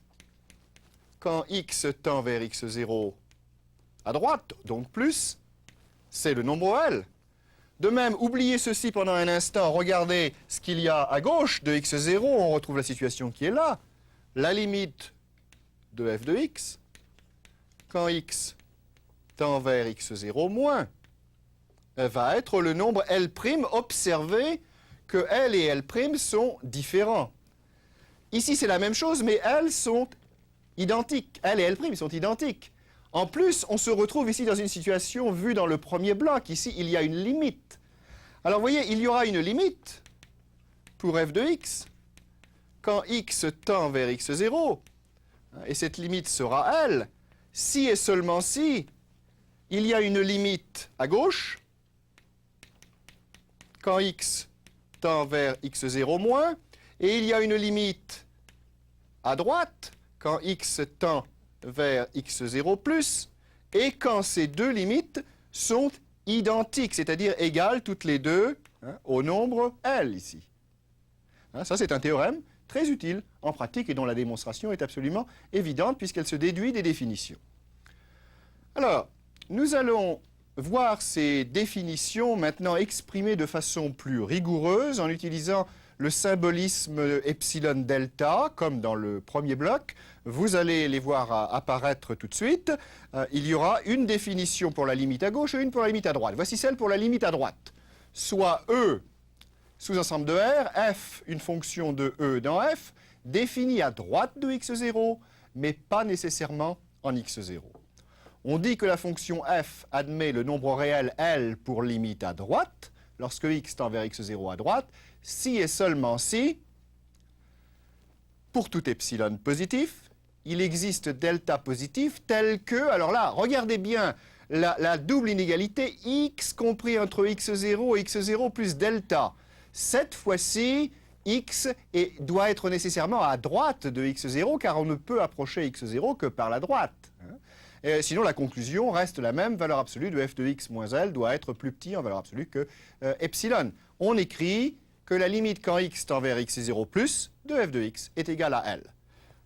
[SPEAKER 1] quand x tend vers x0 à droite, donc plus, c'est le nombre L. De même, oubliez ceci pendant un instant, regardez ce qu'il y a à gauche de x0, on retrouve la situation qui est là. La limite de f de x, quand x tend vers x0 moins, va être le nombre L'. Observez que L et L' sont différents. Ici, c'est la même chose, mais elles sont identiques. L et L' sont identiques. En plus, on se retrouve ici dans une situation vue dans le premier bloc. Ici, il y a une limite. Alors, vous voyez, il y aura une limite pour f de x quand x tend vers x0. Et cette limite sera L. Si et seulement si, il y a une limite à gauche quand x tend vers x0 moins, et il y a une limite à droite quand x tend vers x0 plus, et quand ces deux limites sont identiques, c'est-à-dire égales toutes les deux au nombre L ici. Ça, c'est un théorème très utile en pratique et dont la démonstration est absolument évidente puisqu'elle se déduit des définitions. Alors, nous allons voir ces définitions maintenant exprimées de façon plus rigoureuse en utilisant le symbolisme epsilon delta, comme dans le premier bloc. Vous allez les voir apparaître tout de suite. Il y aura une définition pour la limite à gauche et une pour la limite à droite. Voici celle pour la limite à droite. Soit E, sous-ensemble de R, f, une fonction de E dans f, définie à droite de x0, mais pas nécessairement en x0. On dit que la fonction f admet le nombre réel L pour limite à droite, lorsque x tend vers x0 à droite, si et seulement si, pour tout epsilon positif, il existe delta positif tel que, alors là, regardez bien la double inégalité x compris entre x0 et x0 plus delta. Cette fois-ci, x doit être nécessairement à droite de x0, car on ne peut approcher x0 que par la droite. Sinon, la conclusion reste la même, valeur absolue de f de x moins L doit être plus petit en valeur absolue que epsilon. On écrit que la limite quand x tend vers x0 plus de f de x est égale à L.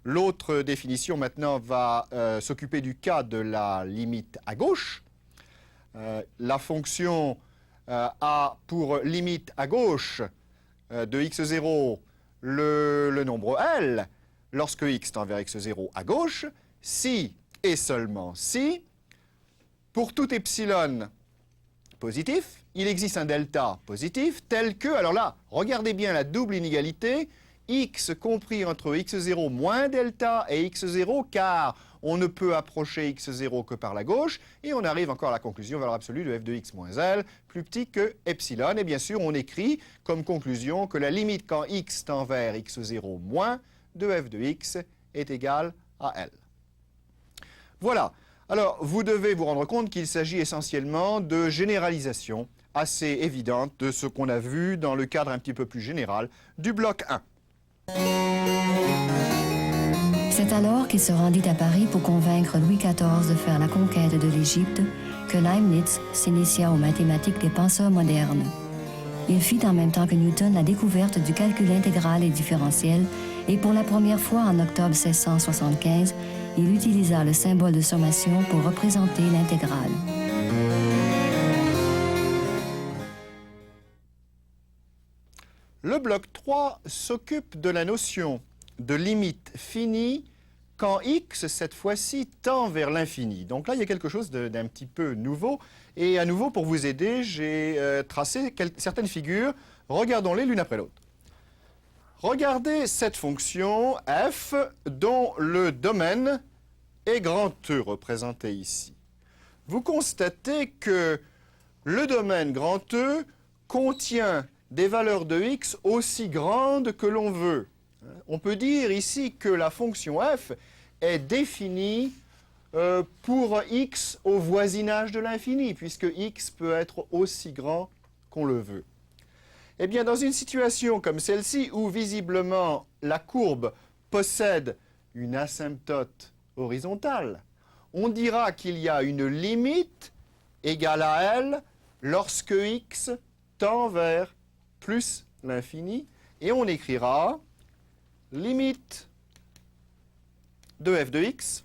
[SPEAKER 1] L'autre définition maintenant va s'occuper du cas de la limite à gauche. La fonction a pour limite à gauche de x0 le nombre L lorsque x tend vers x0 à gauche, si et seulement si, pour tout epsilon positif, il existe un delta positif tel que, alors là, regardez bien la double inégalité, x compris entre x0 moins delta et x0, car on ne peut approcher x0 que par la gauche, et on arrive encore à la conclusion valeur absolue de f de x moins L plus petit que epsilon. Et bien sûr, on écrit comme conclusion que la limite quand x tend vers x0 moins de f de x est égale à L. Voilà. Alors, vous devez vous rendre compte qu'il s'agit essentiellement de généralisation assez évidente de ce qu'on a vu dans le cadre un petit peu plus général du bloc 1.
[SPEAKER 4] C'est alors qu'il se rendit à Paris pour convaincre Louis XIV de faire la conquête de l'Égypte que Leibniz s'initia aux mathématiques des penseurs modernes. Il fit en même temps que Newton la découverte du calcul intégral et différentiel, et pour la première fois en octobre 1675, il utilisa le symbole de sommation pour représenter l'intégrale.
[SPEAKER 1] Le bloc 3 s'occupe de la notion de limite finie quand x, cette fois-ci, tend vers l'infini. Donc là, il y a quelque chose d'un petit peu nouveau. Et à nouveau, pour vous aider, j'ai tracé certaines figures. Regardons-les l'une après l'autre. Regardez cette fonction f dont le domaine est grand E représenté ici. Vous constatez que le domaine grand E contient des valeurs de x aussi grandes que l'on veut. On peut dire ici que la fonction f est définie pour x au voisinage de l'infini, puisque x peut être aussi grand qu'on le veut. Eh bien, dans une situation comme celle-ci, où visiblement la courbe possède une asymptote horizontale, on dira qu'il y a une limite égale à L lorsque x tend vers plus l'infini, et on écrira limite de f de x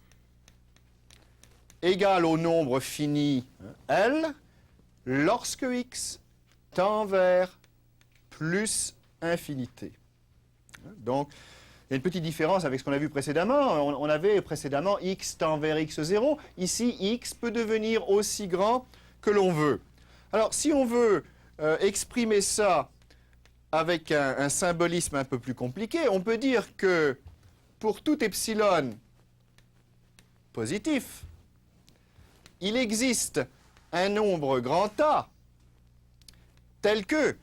[SPEAKER 1] égale au nombre fini L lorsque x tend vers plus infinité. Donc, il y a une petite différence avec ce qu'on a vu précédemment. On avait précédemment x tend vers x0. Ici, x peut devenir aussi grand que l'on veut. Alors, si on veut exprimer ça avec un symbolisme un peu plus compliqué, on peut dire que pour tout epsilon positif, il existe un nombre grand A tel que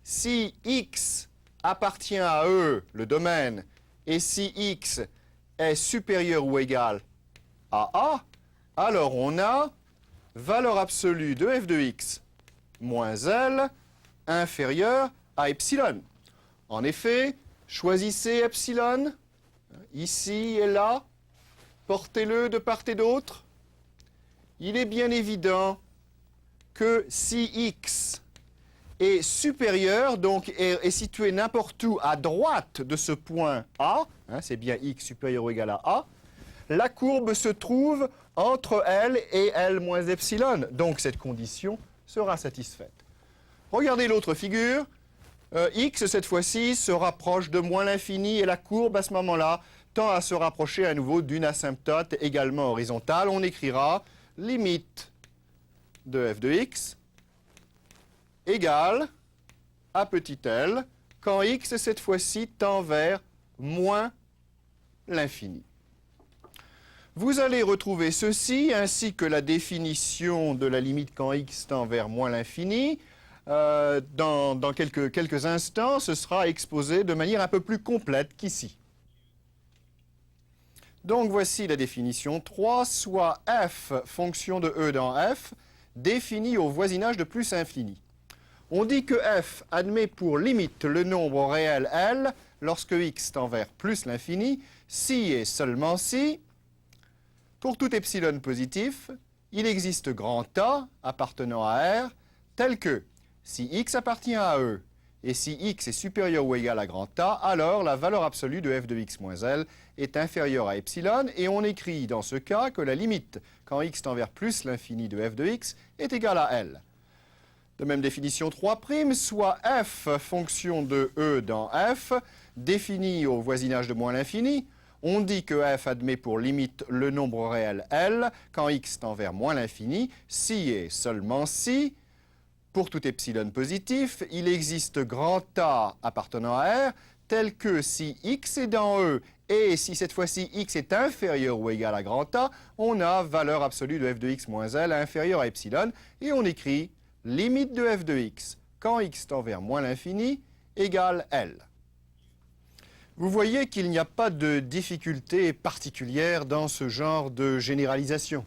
[SPEAKER 1] si x appartient à E, le domaine, et si x est supérieur ou égal à A, alors on a valeur absolue de f de x moins L inférieure à epsilon. En effet, choisissez epsilon, ici et là, portez-le de part et d'autre. Il est bien évident que si x est supérieur, donc est situé n'importe où à droite de ce point A, c'est bien x supérieur ou égal à A, la courbe se trouve entre L et L moins epsilon. Donc cette condition sera satisfaite. Regardez l'autre figure. X, cette fois-ci, se rapproche de moins l'infini et la courbe, à ce moment-là, tend à se rapprocher à nouveau d'une asymptote également horizontale. On écrira limite de f de x égale à petit l quand x, cette fois-ci, tend vers moins l'infini. Vous allez retrouver ceci, ainsi que la définition de la limite quand x tend vers moins l'infini. Dans quelques instants, ce sera exposé de manière un peu plus complète qu'ici. Donc voici la définition 3, soit f, fonction de E dans f, définie au voisinage de plus infini. On dit que f admet pour limite le nombre réel L lorsque x tend vers plus l'infini, si et seulement si, pour tout epsilon positif, il existe grand A appartenant à R, tel que si x appartient à E et si x est supérieur ou égal à grand A, alors la valeur absolue de f de x moins L est inférieure à epsilon, et on écrit dans ce cas que la limite quand x tend vers plus l'infini de f de x est égale à L. De même définition 3', soit f, fonction de E dans f, définie au voisinage de moins l'infini. On dit que f admet pour limite le nombre réel L quand x tend vers moins l'infini, si et seulement si, pour tout epsilon positif, il existe grand A appartenant à R, tels que si x est dans E et si cette fois-ci x est inférieur ou égal à grand A, on a valeur absolue de f de x moins L inférieure à epsilon et on écrit limite de f de x quand x tend vers moins l'infini égale L. Vous voyez qu'il n'y a pas de difficulté particulière dans ce genre de généralisation.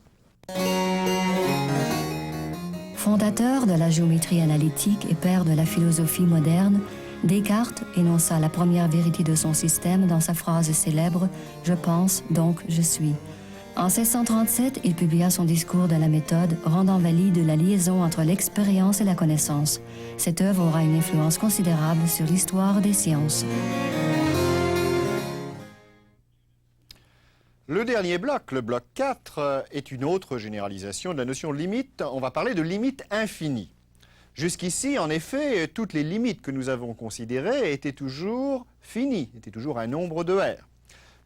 [SPEAKER 4] Fondateur de la géométrie analytique et père de la philosophie moderne, Descartes énonça la première vérité de son système dans sa phrase célèbre « Je pense, donc je suis ». En 1637, il publia son discours de la méthode, rendant valide la liaison entre l'expérience et la connaissance. Cette œuvre aura une influence considérable sur l'histoire des sciences.
[SPEAKER 1] Le dernier bloc, le bloc 4, est une autre généralisation de la notion de limite. On va parler de limite infinie. Jusqu'ici, en effet, toutes les limites que nous avons considérées étaient toujours finies, étaient toujours un nombre de R.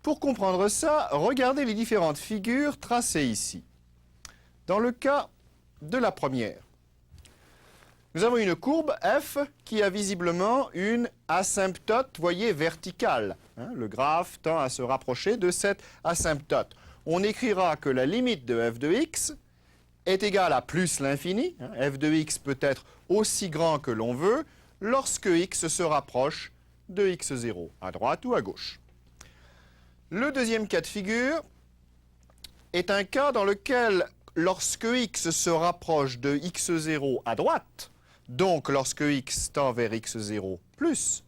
[SPEAKER 1] Pour comprendre ça, regardez les différentes figures tracées ici. Dans le cas de la première, nous avons une courbe f qui a visiblement une asymptote, voyez, verticale. Le graphe tend à se rapprocher de cette asymptote. On écrira que la limite de f de x est égale à plus l'infini. F de x peut être aussi grand que l'on veut lorsque x se rapproche de x0, à droite ou à gauche. Le deuxième cas de figure est un cas dans lequel, lorsque x se rapproche de x0 à droite, donc lorsque x tend vers x0 plus,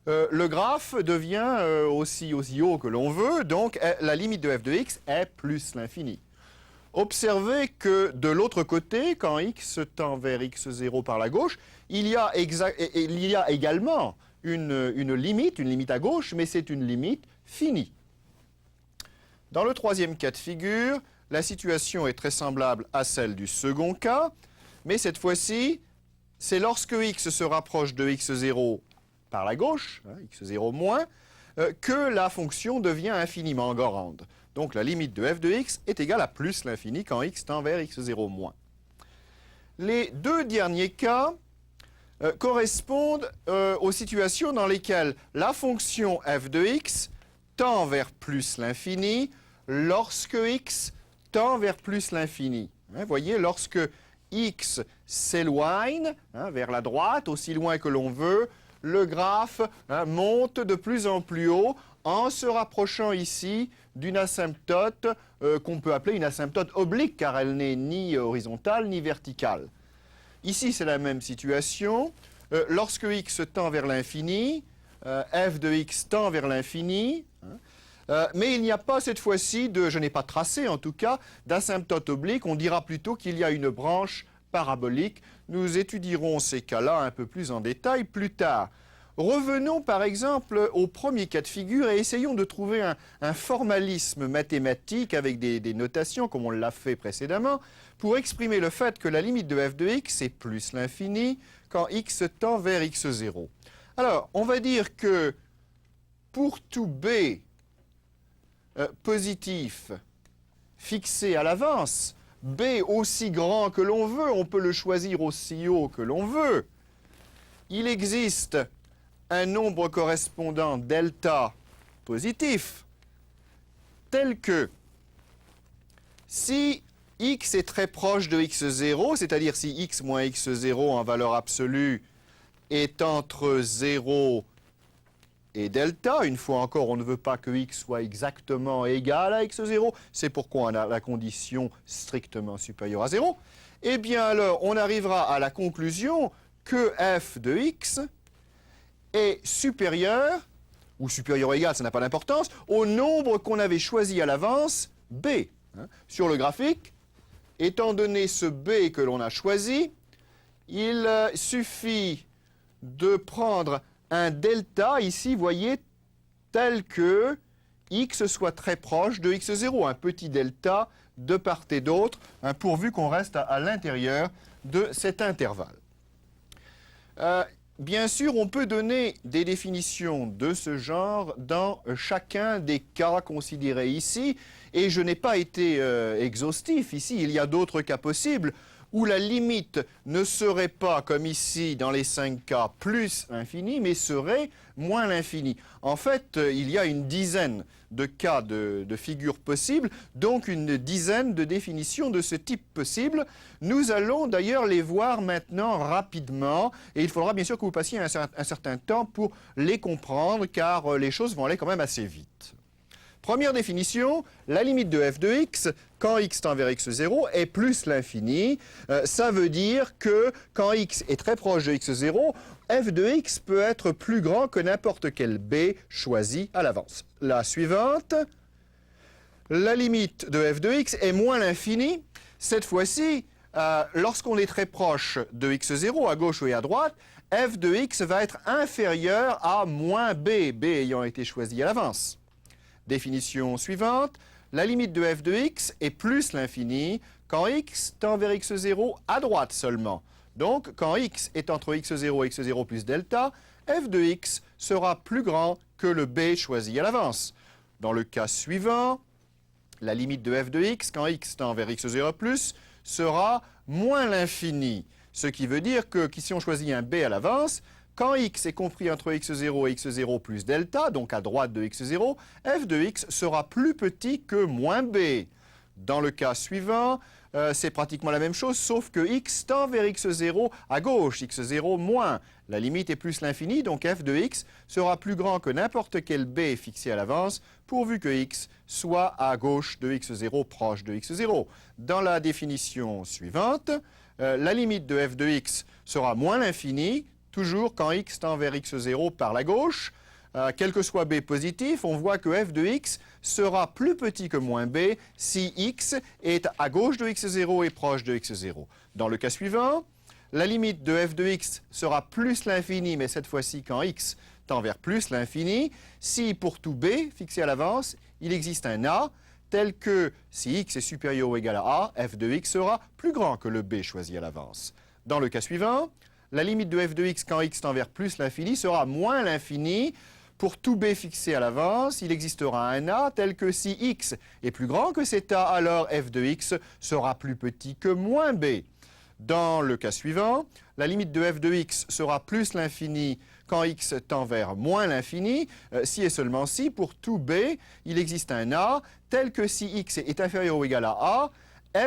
[SPEAKER 1] le graphe devient aussi haut que l'on veut, donc la limite de f de x est plus l'infini. Observez que de l'autre côté, quand x tend vers x0 par la gauche, il y a également une limite à gauche, mais c'est une limite finie. Dans le troisième cas de figure, la situation est très semblable à celle du second cas, mais cette fois-ci, c'est lorsque x se rapproche de x0 par la gauche, x0 moins, que la fonction devient infiniment grande. Donc la limite de f de x est égale à plus l'infini quand x tend vers x0 moins. Les deux derniers cas correspondent aux situations dans lesquelles la fonction f de x tend vers plus l'infini lorsque x tend vers plus l'infini. Vous voyez, lorsque x s'éloigne vers la droite, aussi loin que l'on veut, le graphe monte de plus en plus haut en se rapprochant ici d'une asymptote qu'on peut appeler une asymptote oblique, car elle n'est ni horizontale ni verticale. Ici, c'est la même situation. Lorsque x tend vers l'infini, f de x tend vers l'infini, mais il n'y a pas cette fois-ci je n'ai pas tracé en tout cas, d'asymptote oblique. On dira plutôt qu'il y a une branche parabolique. Nous étudierons ces cas-là un peu plus en détail plus tard. Revenons par exemple au premier cas de figure et essayons de trouver un formalisme mathématique avec des notations, comme on l'a fait précédemment, pour exprimer le fait que la limite de f de x est plus l'infini quand x tend vers x0. Alors, on va dire que pour tout b positif fixé à l'avance, b aussi grand que l'on veut, on peut le choisir aussi haut que l'on veut, il existe un nombre correspondant delta positif tel que si x est très proche de x0, c'est-à-dire si x moins x0 en valeur absolue est entre 0 et delta, une fois encore, on ne veut pas que x soit exactement égal à x0, c'est pourquoi on a la condition strictement supérieure à 0, eh bien alors on arrivera à la conclusion que f de x est supérieur, ou supérieur ou égal, ça n'a pas d'importance, au nombre qu'on avait choisi à l'avance, b. Sur le graphique, étant donné ce b que l'on a choisi, il suffit de prendre un delta, ici, voyez, tel que x soit très proche de x0, un petit delta de part et d'autre, pourvu qu'on reste à l'intérieur de cet intervalle. Bien sûr, on peut donner des définitions de ce genre dans chacun des cas considérés ici, et je n'ai pas été exhaustif ici, il y a d'autres cas possibles où la limite ne serait pas, comme ici dans les 5 cas, plus l'infini, mais serait moins l'infini. En fait, il y a une dizaine de cas de figures possibles, donc une dizaine de définitions de ce type possible. Nous allons d'ailleurs les voir maintenant rapidement, et il faudra bien sûr que vous passiez un certain temps pour les comprendre, car les choses vont aller quand même assez vite. Première définition, la limite de f de x, quand x tend vers x0, est plus l'infini. Ça veut dire que quand x est très proche de x0, f de x peut être plus grand que n'importe quel b choisi à l'avance. La suivante, la limite de f de x est moins l'infini. Cette fois-ci, lorsqu'on est très proche de x0, à gauche et à droite, f de x va être inférieur à moins b, b ayant été choisi à l'avance. Définition suivante, la limite de f de x est plus l'infini quand x tend vers x0 à droite seulement. Donc, quand x est entre x0 et x0 plus delta, f de x sera plus grand que le b choisi à l'avance. Dans le cas suivant, la limite de f de x, quand x tend vers x0 plus, sera moins l'infini. Ce qui veut dire que si on choisit un b à l'avance, quand x est compris entre x0 et x0 plus delta, donc à droite de x0, f de x sera plus petit que moins b. Dans le cas suivant, c'est pratiquement la même chose, sauf que x tend vers x0 à gauche, x0 moins. La limite est plus l'infini, donc f de x sera plus grand que n'importe quel b fixé à l'avance, pourvu que x soit à gauche de x0, proche de x0. Dans la définition suivante, la limite de f de x sera moins l'infini, toujours quand x tend vers x0 par la gauche. Quel que soit b positif, on voit que f de x sera plus petit que moins b si x est à gauche de x0 et proche de x0. Dans le cas suivant, la limite de f de x sera plus l'infini, mais cette fois-ci quand x tend vers plus l'infini, si pour tout b fixé à l'avance, il existe un a, tel que si x est supérieur ou égal à a, f de x sera plus grand que le b choisi à l'avance. Dans le cas suivant, la limite de f de x quand x tend vers plus l'infini sera moins l'infini. Pour tout b fixé à l'avance, il existera un a tel que si x est plus grand que cet a, alors f de x sera plus petit que moins b. Dans le cas suivant, la limite de f de x sera plus l'infini quand x tend vers moins l'infini, si et seulement si, pour tout b, il existe un a tel que si x est inférieur ou égal à a,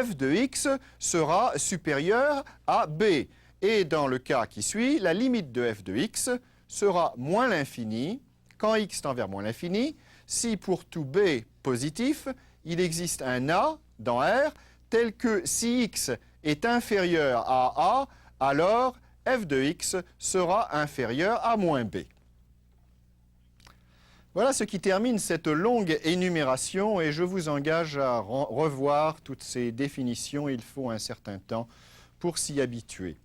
[SPEAKER 1] f de x sera supérieur à b. Et dans le cas qui suit, la limite de f de x sera moins l'infini quand x tend vers moins l'infini, si pour tout b positif, il existe un a dans R tel que si x est inférieur à a, alors f de x sera inférieur à moins b. Voilà ce qui termine cette longue énumération et je vous engage à revoir toutes ces définitions. Il faut un certain temps pour s'y habituer.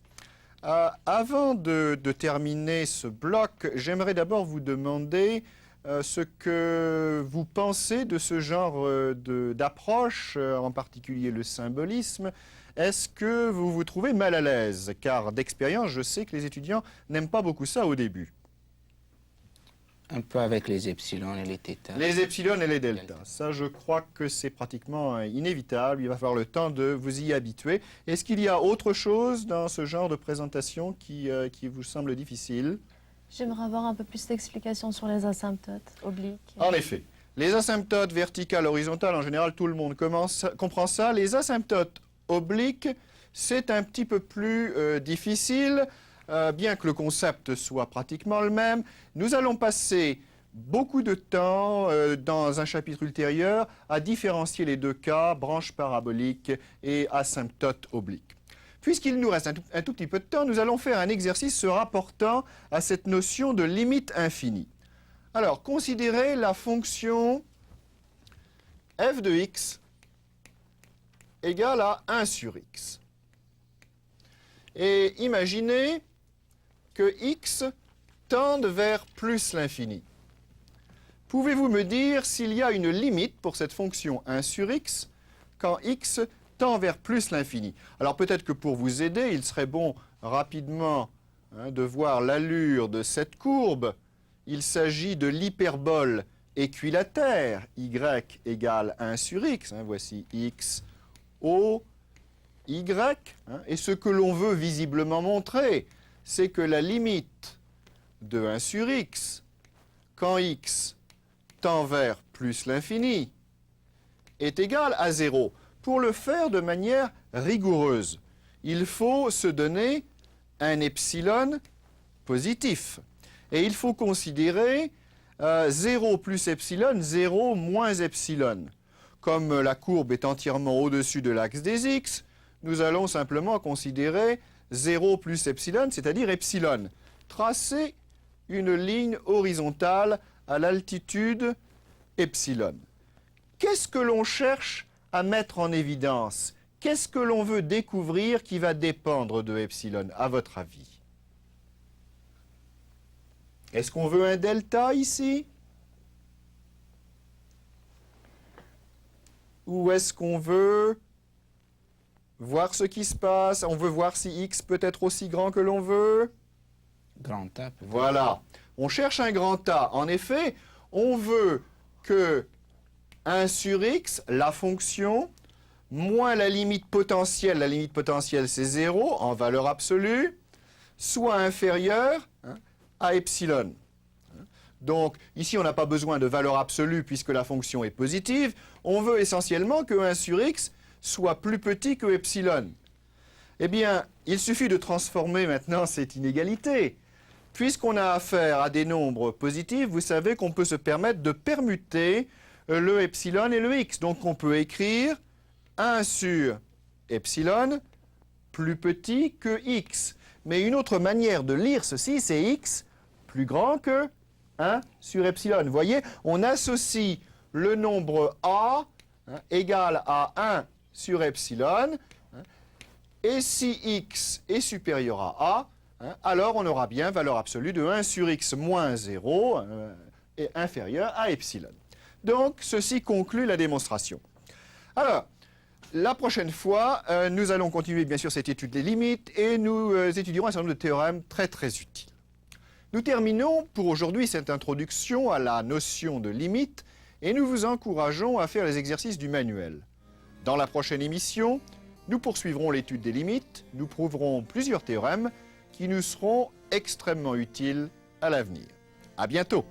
[SPEAKER 1] Avant de terminer ce bloc, j'aimerais d'abord vous demander ce que vous pensez de ce genre d'approche, en particulier le symbolisme. Est-ce que vous vous trouvez mal à l'aise? Car d'expérience, je sais que les étudiants n'aiment pas beaucoup ça au début.
[SPEAKER 3] Un peu avec les epsilon et les θ.
[SPEAKER 1] Les epsilon et les delta. Ça, je crois que c'est pratiquement inévitable. Il va falloir le temps de vous y habituer. Est-ce qu'il y a autre chose dans ce genre de présentation qui vous semble difficile?
[SPEAKER 2] J'aimerais avoir un peu plus d'explications sur les asymptotes obliques.
[SPEAKER 1] En effet. Les asymptotes verticales, horizontales, en général, tout le monde comprend ça. Les asymptotes obliques, c'est un petit peu plus difficile. Bien que le concept soit pratiquement le même, nous allons passer beaucoup de temps dans un chapitre ultérieur à différencier les deux cas, branche parabolique et asymptote oblique. Puisqu'il nous reste un tout petit peu de temps, nous allons faire un exercice se rapportant à cette notion de limite infinie. Alors, considérez la fonction f de x égale à 1 sur x. Et imaginez que x tende vers plus l'infini. Pouvez-vous me dire s'il y a une limite pour cette fonction 1 sur x quand x tend vers plus l'infini? Alors peut-être que pour vous aider, il serait bon rapidement de voir l'allure de cette courbe. Il s'agit de l'hyperbole équilatère y égale 1 sur x. Voici x, O, y, hein, et ce que l'on veut visiblement montrer, c'est que la limite de 1 sur x, quand x tend vers plus l'infini, est égale à 0. Pour le faire de manière rigoureuse, il faut se donner un epsilon positif. Et il faut considérer 0 plus epsilon, 0 moins epsilon. Comme la courbe est entièrement au-dessus de l'axe des x, nous allons simplement considérer 0 plus epsilon, c'est-à-dire epsilon. Tracer une ligne horizontale à l'altitude epsilon. Qu'est-ce que l'on cherche à mettre en évidence? Qu'est-ce que l'on veut découvrir qui va dépendre de epsilon, à votre avis? Est-ce qu'on veut un delta ici? Ou est-ce qu'on veut voir ce qui se passe? On veut voir si x peut être aussi grand que l'on veut?
[SPEAKER 3] Grand A, peut-être.
[SPEAKER 1] Voilà. On cherche un grand A. En effet, on veut que 1 sur x, la fonction, moins la limite potentielle c'est 0 en valeur absolue, soit inférieur à epsilon. Donc, ici, on n'a pas besoin de valeur absolue puisque la fonction est positive. On veut essentiellement que 1 sur x soit plus petit que epsilon. Eh bien, il suffit de transformer maintenant cette inégalité. Puisqu'on a affaire à des nombres positifs, vous savez qu'on peut se permettre de permuter le epsilon et le x. Donc, on peut écrire 1 sur epsilon plus petit que x. Mais une autre manière de lire ceci, c'est x plus grand que 1 sur epsilon. Vous voyez, on associe le nombre a égal à 1 sur epsilon, et si x est supérieur à a, alors on aura bien valeur absolue de 1 sur x moins 0 est inférieur à epsilon. Donc, ceci conclut la démonstration. Alors, la prochaine fois, nous allons continuer bien sûr cette étude des limites et nous étudierons un certain nombre de théorèmes très utiles. Nous terminons pour aujourd'hui cette introduction à la notion de limite et nous vous encourageons à faire les exercices du manuel. Dans la prochaine émission, nous poursuivrons l'étude des limites, nous prouverons plusieurs théorèmes qui nous seront extrêmement utiles à l'avenir. À bientôt!